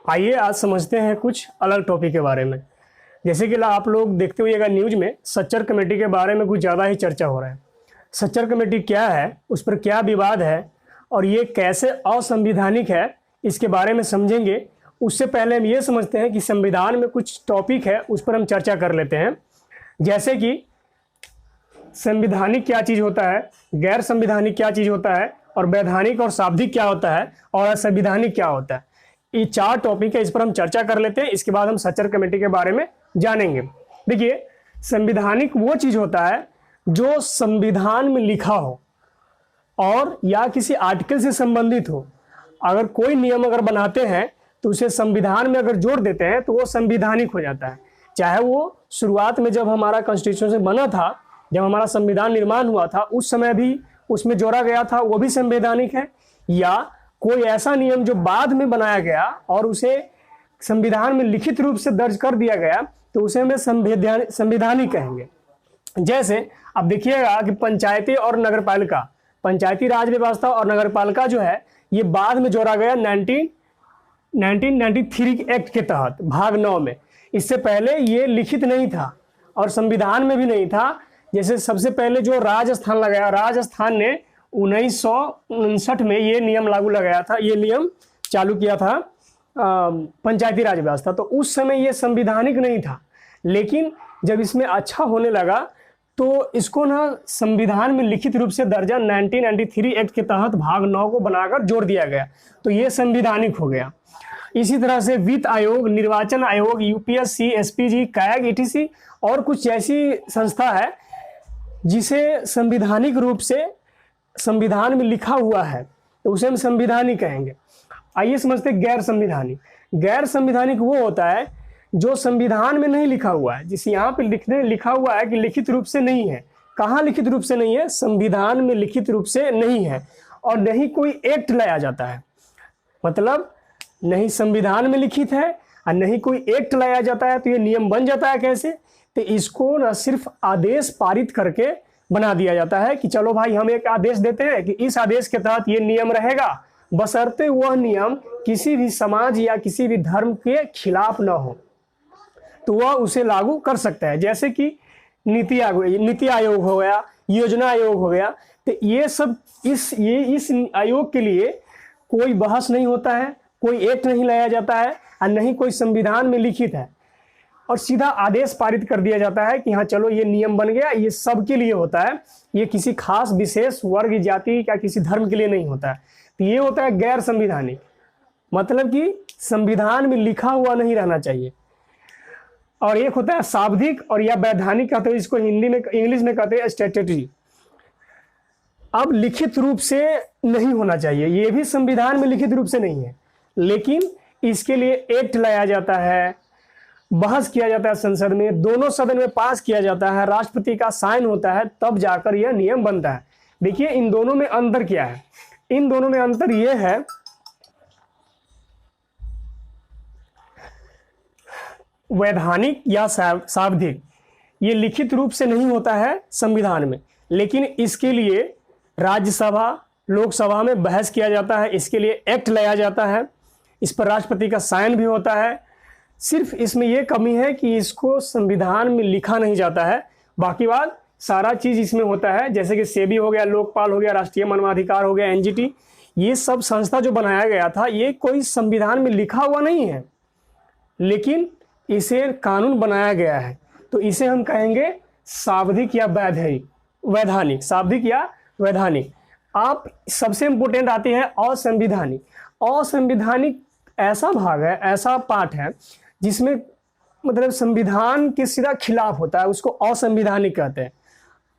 आइए आज समझते हैं कुछ अलग टॉपिक के बारे में। जैसे कि आप लोग देखते हुएगा न्यूज में सच्चर कमेटी के बारे में कुछ ज़्यादा ही चर्चा हो रहा है। सच्चर कमेटी क्या है, उस पर क्या विवाद है और ये कैसे असंवैधानिक है, इसके बारे में समझेंगे। उससे पहले हम ये समझते हैं कि संविधान में कुछ टॉपिक है, उस पर हम चर्चा कर लेते हैं। जैसे कि संवैधानिक क्या चीज़ होता है, गैर संवैधानिक क्या चीज़ होता है, और वैधानिक और शाब्दिक क्या होता है, और असंवैधानिक क्या होता है। ये चार टॉपिक है, इस पर हम चर्चा कर लेते हैं। इसके बाद हम सच्चर कमेटी के बारे में जानेंगे। देखिए, संवैधानिक वो चीज़ होता है जो संविधान में लिखा हो और या किसी आर्टिकल से संबंधित हो। अगर कोई नियम अगर बनाते हैं तो उसे संविधान में अगर जोड़ देते हैं तो वो संवैधानिक हो जाता है। चाहे वो शुरुआत में जब हमारा कॉन्स्टिट्यूशन बना था, जब हमारा संविधान निर्माण हुआ था, उस समय भी उसमें जोड़ा गया था, वो भी संवैधानिक है। या कोई ऐसा नियम जो बाद में बनाया गया और उसे संविधान में लिखित रूप से दर्ज कर दिया गया तो उसे हमें संवैधानिक कहेंगे। जैसे अब देखिएगा कि पंचायती और नगरपालिका, पंचायती राज व्यवस्था और नगरपालिका जो है ये बाद में जोड़ा गया 1993 एक्ट के तहत भाग 9 में। इससे पहले ये लिखित नहीं था और संविधान में भी नहीं था। जैसे सबसे पहले जो राजस्थान लगाया, राजस्थान ने 1959 में ये नियम लागू लगाया था, ये नियम चालू किया था पंचायती राज व्यवस्था। तो उस समय ये संवैधानिक नहीं था, लेकिन जब इसमें अच्छा होने लगा तो इसको ना संविधान में लिखित रूप से दर्जा 1993 एक्ट के तहत भाग 9 को बनाकर जोड़ दिया गया, तो ये संवैधानिक हो गया। इसी तरह से वित्त आयोग, निर्वाचन आयोग, यूपीएससी, एसपीजी, कैग, ईटीसी और कुछ ऐसी संस्था है जिसे संवैधानिक रूप से संविधान में लिखा हुआ है, तो उसे हम संवैधानिक कहेंगे। आइए समझते हैं गैर संवैधानिक। गैर संवैधानिक वो होता है जो संविधान में नहीं लिखा हुआ है, जिसे यहाँ पे लिखा हुआ है कि लिखित रूप से नहीं है। कहाँ लिखित रूप से नहीं है? संविधान में लिखित रूप से नहीं है, और नहीं कोई एक्ट लाया जाता है। मतलब नहीं संविधान में लिखित है और नहीं कोई एक्ट लाया जाता है, तो ये नियम बन जाता है कैसे? तो इसको न सिर्फ आदेश पारित करके बना दिया जाता है कि चलो भाई हम एक आदेश देते हैं कि इस आदेश के तहत ये नियम रहेगा, बशर्ते वह नियम किसी भी समाज या किसी भी धर्म के खिलाफ न हो, तो वह उसे लागू कर सकता है। जैसे कि नीति आयोग हो गया, योजना आयोग हो गया, तो ये सब इस आयोग के लिए कोई बहस नहीं होता है, कोई एक्ट नहीं लाया जाता है और नहीं कोई संविधान में लिखित है, और सीधा आदेश पारित कर दिया जाता है कि हाँ चलो ये नियम बन गया। ये सबके लिए होता है, ये किसी खास विशेष वर्ग, जाति या किसी धर्म के लिए नहीं होता है। तो ये होता है गैर संवैधानिक, मतलब कि संविधान में लिखा हुआ नहीं रहना चाहिए। और एक होता है शाब्दिक और या वैधानिक कहते हैं, इसको हिंदी में इंग्लिश में कहते हैं स्टैट्यूटरी। अब लिखित रूप से नहीं होना चाहिए, ये भी संविधान में लिखित रूप से नहीं है, लेकिन इसके लिए एक्ट लाया जाता है, बहस किया जाता है संसद में, दोनों सदन में पास किया जाता है, राष्ट्रपति का साइन होता है, तब जाकर यह नियम बनता है। देखिए इन दोनों में अंतर क्या है? इन दोनों में अंतर यह है, वैधानिक या शाब्दिक ये लिखित रूप से नहीं होता है संविधान में, लेकिन इसके लिए राज्यसभा, लोकसभा में बहस किया जाता है, इसके लिए एक्ट लाया जाता है, इस पर राष्ट्रपति का साइन भी होता है। सिर्फ इसमें यह कमी है कि इसको संविधान में लिखा नहीं जाता है, बाकी बात सारा चीज़ इसमें होता है। जैसे कि सेबी हो गया, लोकपाल हो गया, राष्ट्रीय मानवाधिकार हो गया, एनजीटी, ये सब संस्था जो बनाया गया था ये कोई संविधान में लिखा हुआ नहीं है, लेकिन इसे कानून बनाया गया है, तो इसे हम कहेंगे शाब्दिक या वैधानिक। शाब्दिक या वैधानिक। आप सबसे इम्पोर्टेंट आती है असंवैधानिक। असंवैधानिक ऐसा भाग है, ऐसा पार्ट है जिसमें मतलब संविधान के सीधा खिलाफ होता है, उसको असंवैधानिक कहते हैं।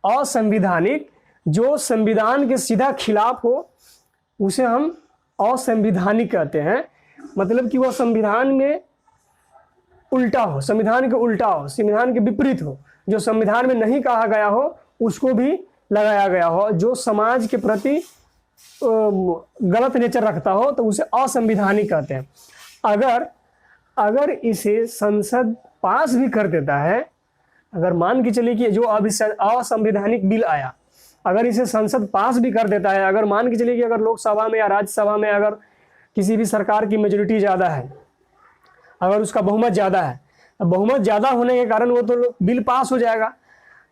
असंवैधानिक जो संविधान के सीधा खिलाफ हो उसे हम असंवैधानिक कहते हैं। मतलब कि वह संविधान में उल्टा हो, संविधान के उल्टा हो, संविधान के विपरीत हो, जो संविधान में नहीं कहा गया हो उसको भी लगाया गया हो, जो समाज के प्रति गलत नेचर रखता हो, तो उसे असंवैधानिक कहते हैं। अगर इसे संसद पास भी कर देता है, अगर मान के चलिए कि जो अब असंवैधानिक बिल आया, अगर इसे संसद पास भी कर देता है, अगर मान के चलिए कि अगर लोकसभा में या राज्यसभा में अगर किसी भी सरकार की मेजोरिटी ज़्यादा है अगर उसका बहुमत ज़्यादा है, अब बहुमत ज़्यादा होने के कारण वो तो बिल पास हो जाएगा।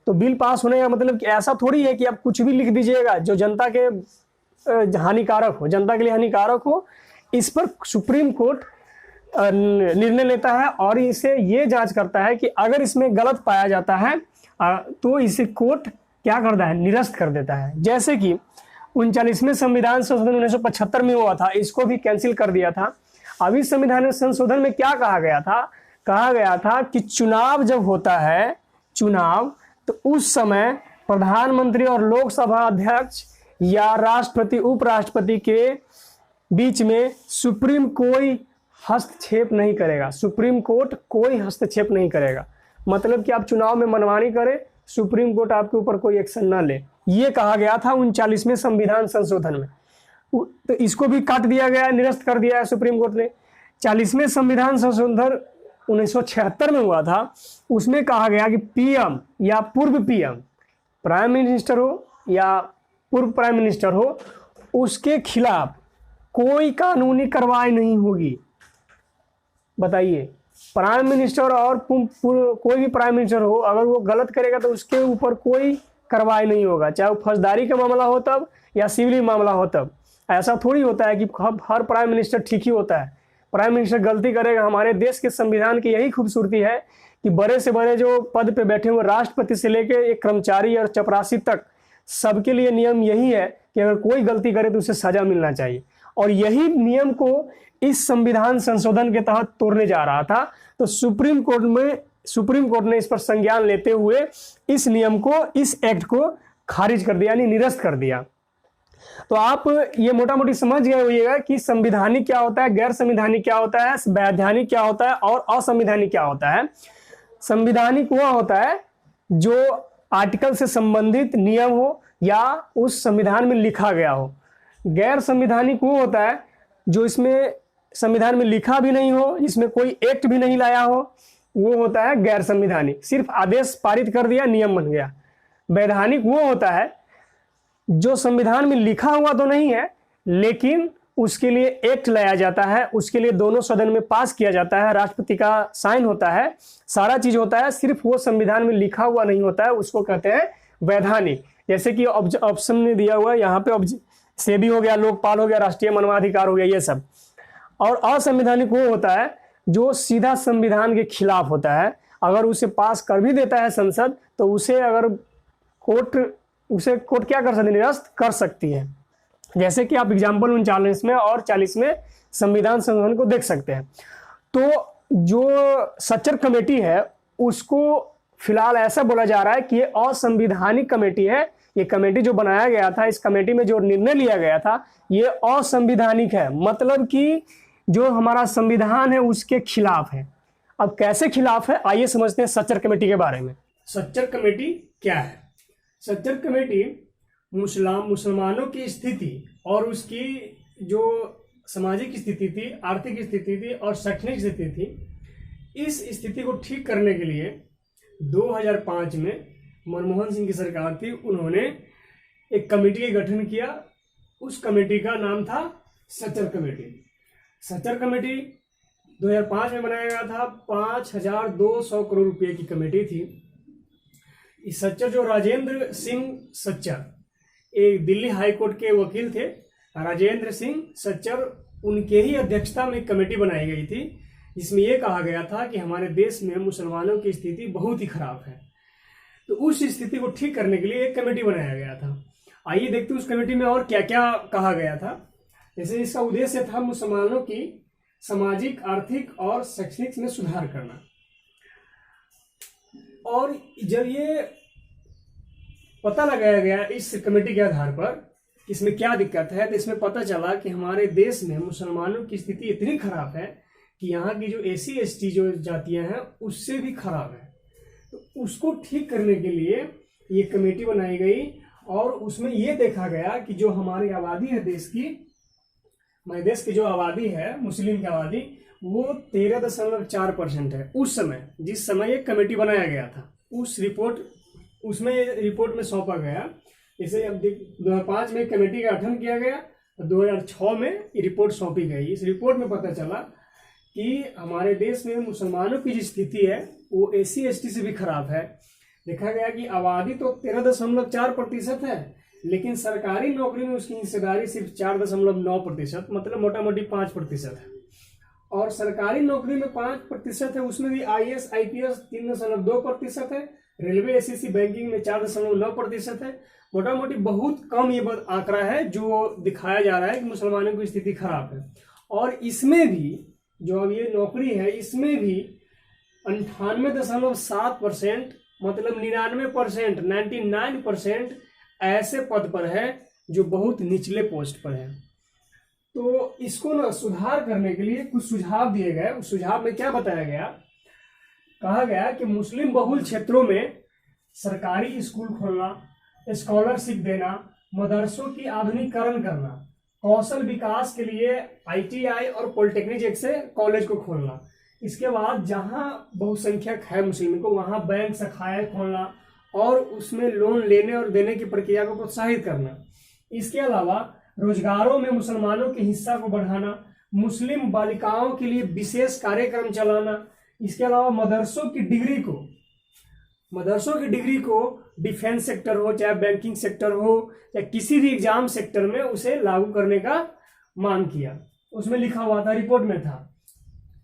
तो बिल पास होने का मतलब कि ऐसा थोड़ी है कि आप कुछ भी लिख दीजिएगा जो जनता के हानिकारक हो, जनता के लिए हानिकारक हो। इस पर सुप्रीम कोर्ट निर्णय लेता है और इसे ये जांच करता है कि अगर इसमें गलत पाया जाता है तो इसे कोर्ट क्या करता है, निरस्त कर देता है। जैसे कि 39वें संविधान संशोधन 1975 में हुआ था, इसको भी कैंसिल कर दिया था। अब इस संविधान संशोधन में क्या कहा गया था, कहा गया था कि चुनाव जब होता है, चुनाव, तो उस समय प्रधानमंत्री और लोकसभा अध्यक्ष या राष्ट्रपति उपराष्ट्रपति के बीच में सुप्रीम कोई हस्तक्षेप नहीं करेगा, सुप्रीम कोर्ट कोई हस्तक्षेप नहीं करेगा। मतलब कि आप चुनाव में मनमानी करें, सुप्रीम कोर्ट आपके ऊपर कोई एक्शन ना ले, ये कहा गया था 39वें संविधान संशोधन में। तो इसको भी काट दिया गया, निरस्त कर दिया है सुप्रीम कोर्ट ने। 40वें संविधान संशोधन 1976 में हुआ था, उसमें कहा गया कि पीएम या पूर्व पीएम, प्राइम मिनिस्टर हो या पूर्व प्राइम मिनिस्टर हो, उसके खिलाफ कोई कानूनी कार्रवाई नहीं होगी। बताइए, प्राइम मिनिस्टर और कोई भी प्राइम मिनिस्टर हो, अगर वो गलत करेगा तो उसके ऊपर कोई कार्रवाई नहीं होगा, चाहे वो फौजदारी का मामला हो तब या सिविल मामला हो तब। ऐसा थोड़ी होता है कि हर प्राइम मिनिस्टर ठीक ही होता है, प्राइम मिनिस्टर गलती करेगा। हमारे देश के संविधान की यही खूबसूरती है कि बड़े से बड़े जो पद पे बैठे हुए राष्ट्रपति से लेकर एक कर्मचारी और चपरासी तक, सबके लिए नियम यही है कि अगर कोई गलती करे तो उसे सजा मिलना चाहिए। और यही नियम को इस संविधान संशोधन के तहत तोड़ने जा रहा था। तो सुप्रीम कोर्ट ने इस पर संज्ञान लेते हुए इस नियम को, इस एक्ट को खारिज कर दिया, यानी निरस्त कर दिया। तो आप ये मोटा मोटी समझ गए होइएगा कि संविधानिक क्या होता है, गैर संविधानिक क्या होता है, वैधानिक क्या होता है और असंवैधानिक क्या होता है। संविधानिक वह होता है जो आर्टिकल से संबंधित नियम हो या उस संविधान में लिखा गया हो। गैर संविधानिक वो होता है जो इसमें संविधान में लिखा भी नहीं हो, जिसमें कोई एक्ट भी नहीं लाया हो, वो होता है गैर संविधानिक, सिर्फ आदेश पारित कर दिया, नियम बन गया। वैधानिक वो होता है जो संविधान में लिखा हुआ तो नहीं है, लेकिन उसके लिए एक्ट लाया जाता है, उसके लिए दोनों सदन में पास किया जाता है, राष्ट्रपति का साइन होता है, सारा चीज होता है, सिर्फ वो संविधान में लिखा हुआ नहीं होता है, उसको कहते हैं वैधानिक। जैसे कि ऑप्शन में दिया हुआ है यहाँ पे, सेबी हो गया, लोकपाल हो गया, राष्ट्रीय मानवाधिकार हो गया, ये सब। और असंवैधानिक वो होता है जो सीधा संविधान के खिलाफ होता है। अगर उसे पास कर भी देता है संसद तो उसे अगर कोर्ट क्या कर सकती है, निरस्त कर सकती है। जैसे कि आप एग्जाम्पल 39वें और 40वें संविधान संशोधन को देख सकते हैं। तो जो सच्चर कमेटी है उसको फिलहाल ऐसा बोला जा रहा है कि ये असंवैधानिक कमेटी है। ये कमेटी जो बनाया गया था, इस कमेटी में जो निर्णय लिया गया था, ये असंवैधानिक है, मतलब कि जो हमारा संविधान है उसके खिलाफ है। अब कैसे खिलाफ है, आइए समझते हैं सच्चर कमेटी के बारे में। सच्चर कमेटी क्या है? सच्चर कमेटी मुसलमानों की स्थिति और उसकी जो सामाजिक स्थिति थी, आर्थिक स्थिति थी और शैक्षणिक स्थिति थी, इस स्थिति को ठीक करने के लिए 2005 में मनमोहन सिंह की सरकार थी, उन्होंने एक कमेटी का गठन किया। उस कमेटी का नाम था सच्चर कमेटी। सच्चर कमेटी 2005 में बनाया गया था। 5200 करोड़ रुपए की कमेटी थी। इस सच्चर जो राजेंद्र सिंह सच्चर, एक दिल्ली हाई कोर्ट के वकील थे, राजेंद्र सिंह सच्चर, उनके ही अध्यक्षता में एक कमेटी बनाई गई थी, जिसमें यह कहा गया था कि हमारे देश में मुसलमानों की स्थिति बहुत ही खराब है। तो उस स्थिति को ठीक करने के लिए एक कमेटी बनाया गया था। आइए देखते हैं उस कमेटी में और क्या क्या कहा गया था। जैसे इसका उद्देश्य था मुसलमानों की सामाजिक, आर्थिक और शैक्षणिक में सुधार करना। और जब ये पता लगाया गया इस कमेटी के आधार पर कि इसमें क्या दिक्कत है, तो इसमें पता चला कि हमारे देश में मुसलमानों की स्थिति इतनी खराब है कि यहाँ की जो SC ST जो जातियां हैं उससे भी खराब है। तो उसको ठीक करने के लिए ये कमेटी बनाई गई और उसमें ये देखा गया कि जो हमारी आबादी है देश की, हमारे देश की जो आबादी है, मुस्लिम की आबादी, वो 13.4% है। उस समय, जिस समय ये कमेटी बनाया गया था, उसमें रिपोर्ट में सौंपा गया। जैसे अब 2005 में कमेटी का गठन किया गया, 2006 में ये रिपोर्ट सौंपी गई। इस रिपोर्ट में पता चला कि हमारे देश में मुसलमानों की जो स्थिति है वो SC/ST से भी खराब है। देखा गया कि आबादी तो 13.4% है, लेकिन सरकारी नौकरी में उसकी हिस्सेदारी सिर्फ 4.9%, मतलब मोटा मोटी 5% है। और सरकारी नौकरी में 5% है, उसमें भी IAS IPS 3.2% है, रेलवे SEC बैंकिंग में 4.9% है। मोटा मोटी बहुत कम ये आंकड़ा है जो दिखाया जा रहा है कि मुसलमानों की स्थिति खराब है। और इसमें भी जो अब ये नौकरी है इसमें भी 98.7%, मतलब 99%, 99% ऐसे पद पर है जो बहुत निचले पोस्ट पर है। तो इसको ना सुधार करने के लिए कुछ सुझाव दिए गए। उस सुझाव में क्या बताया गया, कहा गया कि मुस्लिम बहुल क्षेत्रों में सरकारी स्कूल खोलना, स्कॉलरशिप देना, मदरसों की आधुनिकीकरण करना, कौशल विकास के लिए ITI और पॉलिटेक्निक जैसे कॉलेज को खोलना। इसके बाद जहां बहुसंख्यक है मुस्लिम को वहां बैंक शाखाएं खोलना और उसमें लोन लेने और देने की प्रक्रिया को प्रोत्साहित करना। इसके अलावा रोजगारों में मुसलमानों के हिस्सा को बढ़ाना, मुस्लिम बालिकाओं के लिए विशेष कार्यक्रम चलाना। इसके अलावा मदरसों की डिग्री को डिफेंस सेक्टर हो, चाहे बैंकिंग सेक्टर हो, चाहे किसी भी एग्जाम सेक्टर में उसे लागू करने का मांग किया। उसमें लिखा हुआ था, रिपोर्ट में था।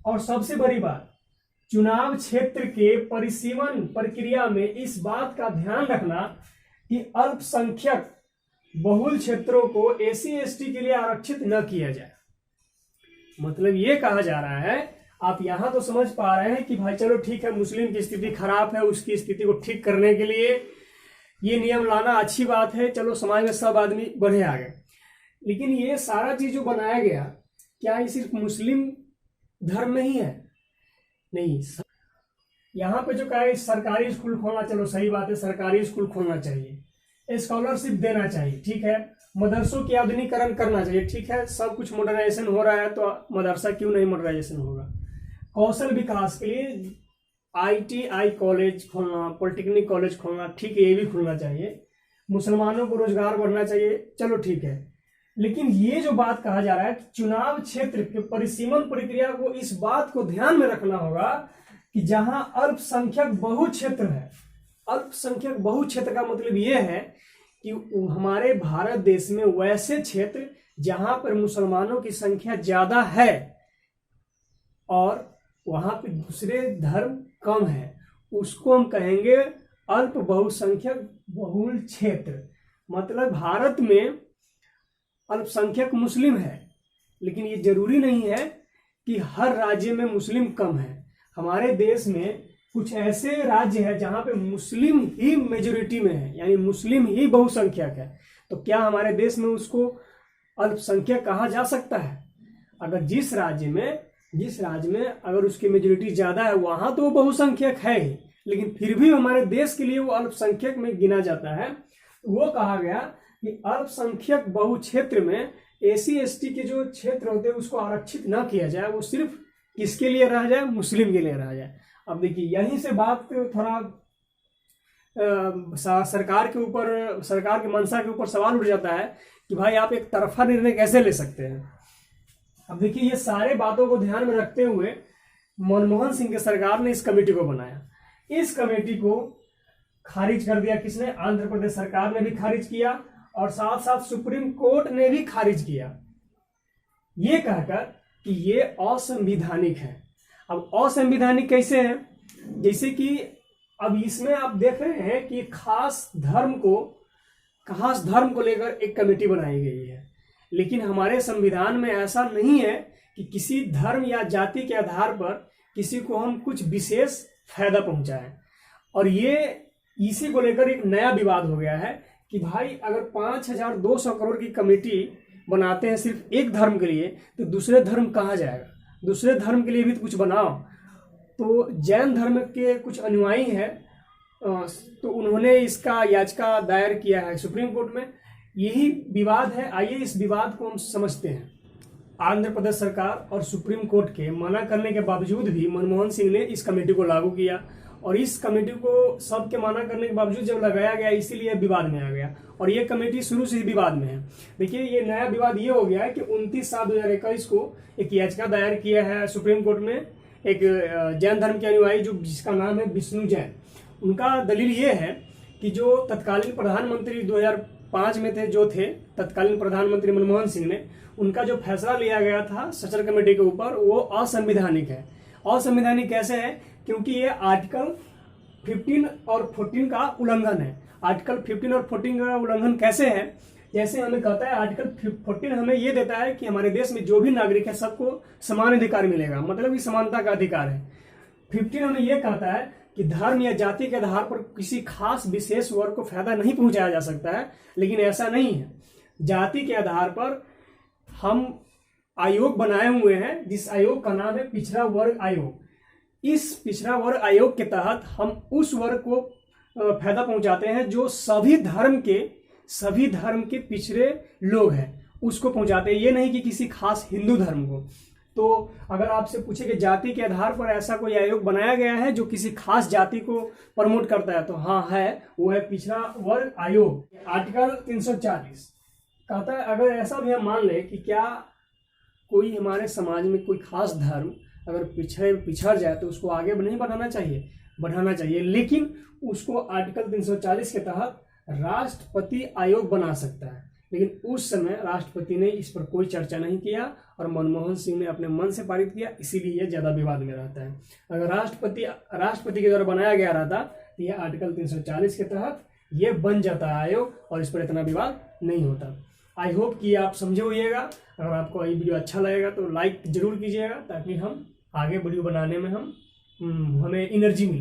और सबसे बड़ी बात, चुनाव क्षेत्र के परिसीमन प्रक्रिया में इस बात का ध्यान रखना कि अल्पसंख्यक बहुल क्षेत्रों को SC/ST के लिए आरक्षित न किया जाए। मतलब ये कहा जा रहा है, आप यहां तो समझ पा रहे हैं कि भाई चलो ठीक है, मुस्लिम की स्थिति खराब है, उसकी स्थिति को ठीक करने के लिए ये नियम लाना अच्छी बात है, चलो समाज में सब आदमी बढ़े आगे। लेकिन ये सारा चीज जो बनाया गया, क्या ये सिर्फ मुस्लिम धर्म में ही है? नहीं, यहाँ पे जो कहा है सरकारी स्कूल खोलना, चलो सही बात है, सरकारी स्कूल खोलना चाहिए, स्कॉलरशिप देना चाहिए, ठीक है, मदरसों की आधुनिकीकरण करना चाहिए, ठीक है, सब कुछ मॉडर्नाइजेशन हो रहा है तो मदरसा क्यों नहीं मॉडर्नाइजेशन होगा। कौशल विकास के लिए ITI कॉलेज खोलना, पॉलिटेक्निक कॉलेज खोलना, ठीक है, ये भी खुलना चाहिए। मुसलमानों को रोजगार बढ़ना चाहिए, चलो ठीक है। लेकिन ये जो बात कहा जा रहा है कि चुनाव क्षेत्र के परिसीमन प्रक्रिया को इस बात को ध्यान में रखना होगा कि जहां अल्पसंख्यक बहु क्षेत्र है। अल्पसंख्यक बहु क्षेत्र का मतलब ये है कि हमारे भारत देश में वैसे क्षेत्र जहां पर मुसलमानों की संख्या ज्यादा है और वहां पे दूसरे धर्म कम है, उसको हम कहेंगे अल्प बहुसंख्यक बहुल क्षेत्र। मतलब भारत में अल्पसंख्यक मुस्लिम है, लेकिन ये जरूरी नहीं है कि हर राज्य में मुस्लिम कम है। हमारे देश में कुछ ऐसे राज्य है जहां पे मुस्लिम ही मेजोरिटी में है, यानी मुस्लिम ही बहुसंख्यक है। तो क्या हमारे देश में उसको अल्पसंख्यक कहा जा सकता है? अगर जिस राज्य में अगर उसकी मेजोरिटी ज्यादा है वहां तो वो बहुसंख्यक है ही, लेकिन फिर भी हमारे देश के लिए वो अल्पसंख्यक में गिना जाता है। वो कहा गया कि अल्पसंख्यक बहु क्षेत्र में SC/ST के जो क्षेत्र होते हैं उसको आरक्षित न किया जाए, वो सिर्फ किसके लिए रह जाए? मुस्लिम के लिए रह जाए। अब देखिए यहीं से बात थोड़ा सरकार के मंशा के ऊपर सवाल उठ जाता है कि भाई आप एक तरफा निर्णय कैसे ले सकते हैं। अब देखिए ये सारे बातों को ध्यान में रखते हुए मनमोहन सिंह की सरकार ने इस कमेटी को बनाया। इस कमेटी को खारिज कर दिया किसने? आंध्र प्रदेश सरकार ने भी खारिज किया और साथ साथ सुप्रीम कोर्ट ने भी खारिज किया, ये कहकर कि ये असंवैधानिक है। अब असंवैधानिक कैसे है? जैसे कि अब इसमें आप देख रहे हैं कि खास धर्म को लेकर एक कमेटी बनाई गई है, लेकिन हमारे संविधान में ऐसा नहीं है कि किसी धर्म या जाति के आधार पर किसी को हम कुछ विशेष फायदा पहुंचाएं। और ये इसी को लेकर एक नया विवाद हो गया है कि भाई अगर 5,200 करोड़ की कमेटी बनाते हैं सिर्फ एक धर्म के लिए, तो दूसरे धर्म कहाँ जाएगा? दूसरे धर्म के लिए भी तो कुछ बनाओ। तो जैन धर्म के कुछ अनुयायी हैं, तो उन्होंने इसका याचिका दायर किया है सुप्रीम कोर्ट में। यही विवाद है। आइए इस विवाद को हम समझते हैं। आंध्र प्रदेश सरकार और सुप्रीम कोर्ट के मना करने के बावजूद भी मनमोहन सिंह ने इस कमेटी को लागू किया और इस कमेटी को सबके माना करने के बावजूद जब लगाया गया इसीलिए विवाद में आ गया, और ये कमेटी शुरू से ही विवाद में है। देखिए ये नया विवाद ये हो गया है कि 29/7/2021 को एक याचिका दायर किया है सुप्रीम कोर्ट में एक जैन धर्म के अनुयायी जिसका नाम है विष्णु जैन। उनका दलील ये है कि जो तत्कालीन प्रधानमंत्री 2005 में जो थे तत्कालीन प्रधानमंत्री मनमोहन सिंह ने, उनका जो फैसला लिया गया था सचर कमेटी के ऊपर वो असंवैधानिक है। असंवैधानिक कैसे है? क्योंकि ये आर्टिकल 15 और 14 का उल्लंघन है। आर्टिकल 15 और 14 का उल्लंघन कैसे है? जैसे हमें कहता है आर्टिकल 14 हमें ये देता है कि हमारे देश में जो भी नागरिक है सबको समान अधिकार मिलेगा, मतलब कि समानता का अधिकार है। 15 हमें ये कहता है कि धर्म या जाति के आधार पर किसी खास विशेष वर्ग को फायदा नहीं पहुंचाया जा सकता है, लेकिन ऐसा नहीं है। जाति के आधार पर हम आयोग बनाए हुए हैं, जिस आयोग का नाम है पिछड़ा वर्ग आयोग। इस पिछड़ा वर्ग आयोग के तहत हम उस वर्ग को फायदा पहुंचाते हैं जो सभी धर्म के पिछड़े लोग हैं, उसको पहुंचाते हैं। ये नहीं कि किसी खास हिंदू धर्म को। तो अगर आपसे पूछे कि जाति के आधार पर ऐसा कोई आयोग बनाया गया है जो किसी खास जाति को प्रमोट करता है, तो हाँ है, वो है पिछड़ा वर्ग आयोग। आर्टिकल 340 कहता है अगर ऐसा भी हम मान ले कि क्या कोई हमारे समाज में कोई खास धर्म अगर पिछड़ जाए तो उसको आगे नहीं बढ़ाना चाहिए, लेकिन उसको आर्टिकल 340 के तहत राष्ट्रपति आयोग बना सकता है। लेकिन उस समय राष्ट्रपति ने इस पर कोई चर्चा नहीं किया और मनमोहन सिंह ने अपने मन से पारित किया, इसीलिए यह ज्यादा विवाद में रहता है। अगर राष्ट्रपति के द्वारा बनाया गया रहता तो यह आर्टिकल 340 के तहत ये बन जाता है आयोग और इस पर इतना विवाद नहीं होता। आई होप कि आप समझे होइएगा। अगर आपको ये वीडियो अच्छा लगेगा तो लाइक जरूर कीजिएगा ताकि हम आगे वीडियो बनाने में हमें एनर्जी मिले।